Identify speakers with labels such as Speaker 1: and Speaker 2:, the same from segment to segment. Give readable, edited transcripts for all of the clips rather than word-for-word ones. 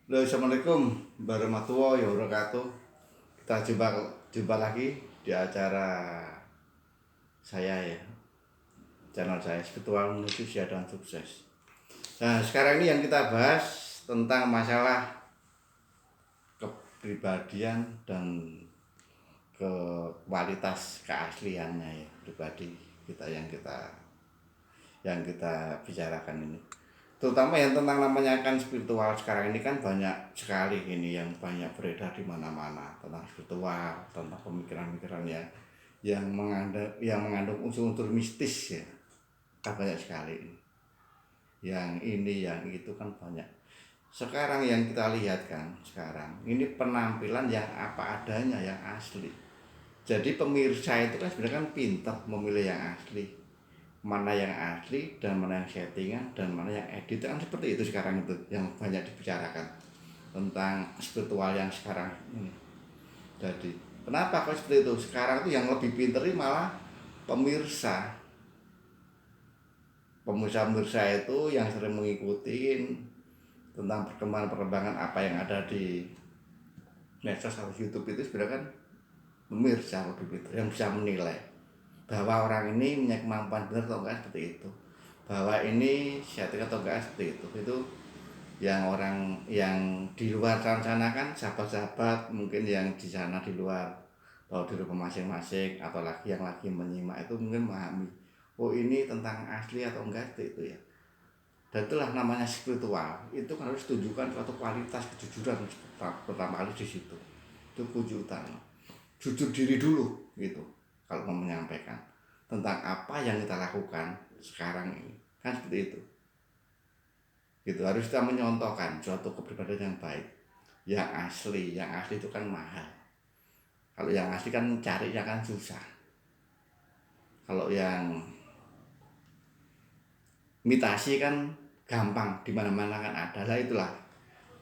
Speaker 1: Halo, Assalamualaikum warahmatullahi wabarakatuh. Kita jumpa lagi di acara saya ya, channel saya Spiritual Manusia dan Sukses. Nah, sekarang ini yang kita bahas tentang masalah kepribadian dan ke kualitas keasliannya ya, pribadi kita yang kita bicarakan ini, terutama yang tentang namanya kan spiritual. Sekarang ini kan banyak sekali ini yang banyak beredar di mana-mana tentang spiritual, tentang pemikiran-pemikiran yang mengandung unsur-unsur mistis ya, kan banyak sekali yang ini yang itu kan banyak. Sekarang yang kita lihat kan sekarang ini penampilan yang apa adanya, yang asli. Jadi pemirsa itu kan sebenarnya kan pintar memilih yang asli, mana yang asli dan mana yang settingan dan mana yang edit, kan seperti itu sekarang itu yang banyak dibicarakan tentang spiritual yang sekarang ini. Jadi kenapa kok seperti itu? Sekarang itu yang lebih pinter ini malah pemirsa. Pemirsa-pemirsa itu yang sering mengikuti tentang perkembangan-perkembangan apa yang ada di medsos atau YouTube itu sebenarnya kan pemirsa lebih pintar yang bisa menilai bahwa orang ini punya kemampuan benar atau enggak, seperti itu, bahwa ini setting atau enggak, seperti itu yang orang yang di luar sana kan, sahabat-sahabat mungkin yang di sana di luar atau di rumah masing-masing atau lagi yang lagi menyimak itu mungkin memahami, oh ini tentang asli atau enggak, seperti itu ya. Dan itulah namanya spiritual, itu kan harus tunjukkan suatu kualitas kejujuran pertama kali di situ. Itu kunci utama, jujur diri dulu gitu kalau mau menyampaikan tentang apa yang kita lakukan sekarang ini, kan seperti itu. Gitu, harus kita menyontohkan suatu kepribadian yang baik, yang asli. Yang asli itu kan mahal. Kalau yang asli kan carinya kan susah. Kalau yang imitasi kan gampang, di mana-mana kan ada. Lah itulah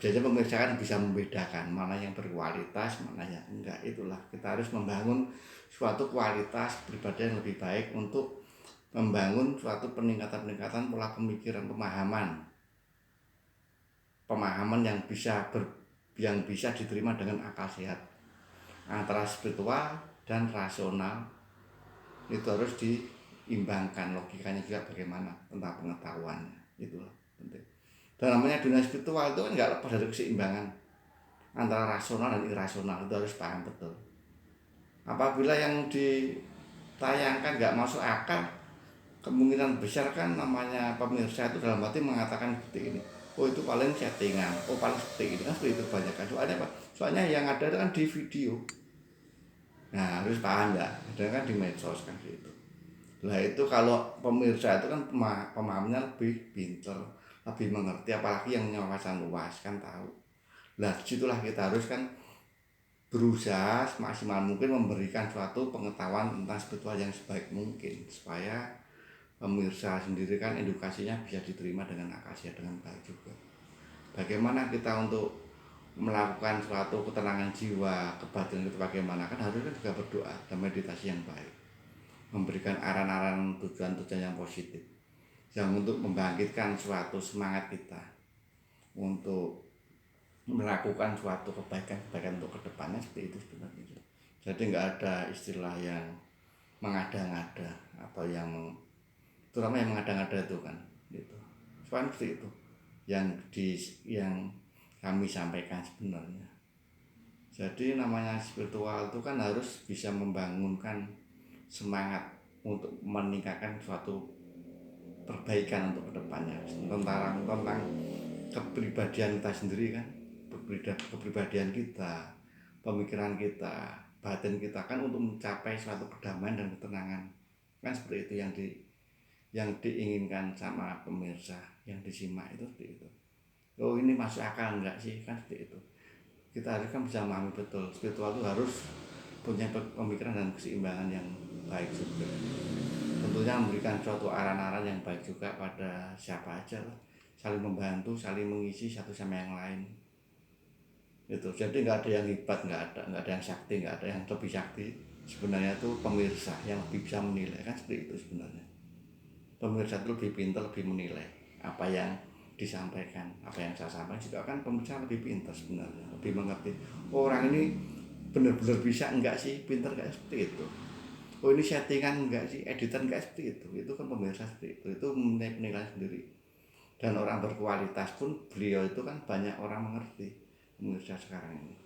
Speaker 1: biasanya pemirsa kan bisa membedakan mana yang berkualitas, mana yang enggak. Itulah kita harus membangun suatu kualitas pribadi yang lebih baik untuk membangun suatu peningkatan pola pemikiran, pemahaman yang bisa diterima dengan akal sehat, antara spiritual dan rasional. Itu harus diimbangkan, logikanya juga bagaimana tentang pengetahuannya. Itulah penting. Dan namanya dunia spiritual itu kan nggak lepas dari keseimbangan antara rasional dan irasional. Itu harus paham betul. Apabila yang ditayangkan nggak masuk akal, kemungkinan besar kan namanya pemirsa itu dalam hati mengatakan seperti ini, oh itu paling settingan, oh paling seperti ini, kan seperti itu banyak kan. Soalnya apa? Soalnya yang ada itu kan di video. Nah, harus paham ya, ada kan di medsos kan gitu. Lah itu kalau pemirsa itu kan pemahamannya lebih pinter, lebih mengerti, apalagi yang wawasan luas kan tahu. Lah disitulah kita harus kan berusaha semaksimal mungkin memberikan suatu pengetahuan tentang spiritual yang sebaik mungkin, supaya pemirsa sendiri kan edukasinya bisa diterima dengan akal sehat, dengan baik juga. Bagaimana kita untuk melakukan suatu ketenangan jiwa, kebatinan itu bagaimana, kan harusnya juga berdoa dan meditasi yang baik, memberikan aran-aran tujuan-tujuan yang positif, yang untuk membangkitkan suatu semangat kita untuk melakukan suatu kebaikan-kebaikan untuk kedepannya, seperti itu sebenarnya. Jadi nggak ada istilah yang mengada-ngada atau yang terutama yang mengada-ngada itu kan gitu. Seperti itu yang kami sampaikan sebenarnya. Jadi namanya spiritual itu kan harus bisa membangunkan semangat untuk meningkatkan suatu perbaikan untuk kedepannya, tentang kepribadian kita sendiri kan, kepribadian kita, pemikiran kita, batin kita kan, untuk mencapai suatu perdamaian dan ketenangan, kan seperti itu yang diinginkan sama pemirsa yang disimak itu, seperti itu. Oh ini masuk akal enggak sih, kan seperti itu. Kita harus kan bisa memahami betul spiritual itu harus punya pemikiran dan keseimbangan yang baik juga. Tentunya memberikan suatu aran-aran yang baik juga pada siapa aja lah, saling membantu, saling mengisi satu sama yang lain. Itu jadi nggak ada yang hebat, nggak ada yang sakti, nggak ada yang lebih sakti. Sebenarnya itu pemirsa yang lebih bisa menilai, kan seperti itu sebenarnya. Pemirsa itu lebih pintar, lebih menilai apa yang disampaikan. Apa yang saya sampaikan juga kan pemirsa lebih pintar sebenarnya, lebih mengerti. Orang ini benar-benar bisa enggak sih, pintar enggak seperti itu. Oh ini settingan enggak sih, editan enggak seperti itu kan pemirsa seperti itu penilaian sendiri. Dan orang berkualitas pun beliau itu kan banyak orang mengerti pemirsa sekarang ini.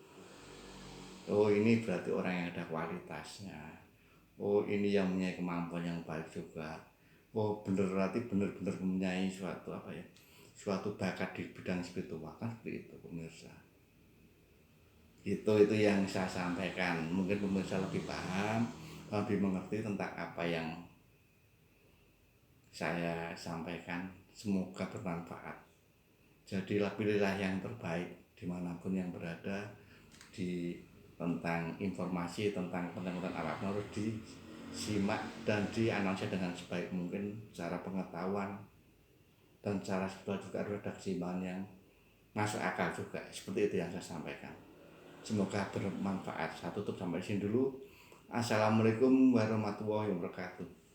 Speaker 1: Oh ini berarti orang yang ada kualitasnya. Oh ini yang punya kemampuan yang baik juga. Oh berarti benar-benar mempunyai suatu apa ya, suatu bakat di bidang spiritual kan seperti itu pemirsa. Itu yang saya sampaikan. Mungkin pemirsa lebih paham, lebih mengerti tentang apa yang saya sampaikan. Semoga bermanfaat. Jadi pilihlah yang terbaik dimanapun yang berada, di tentang informasi tentang konten-konten apapun harus disimak dan dianalisa dengan sebaik mungkin secara pengetahuan dan cara spiritual juga harus ada keseimbangan yang masuk akal juga. Seperti itu yang saya sampaikan. Semoga bermanfaat. Saya tutup sampai sini dulu. Assalamualaikum warahmatullahi wabarakatuh.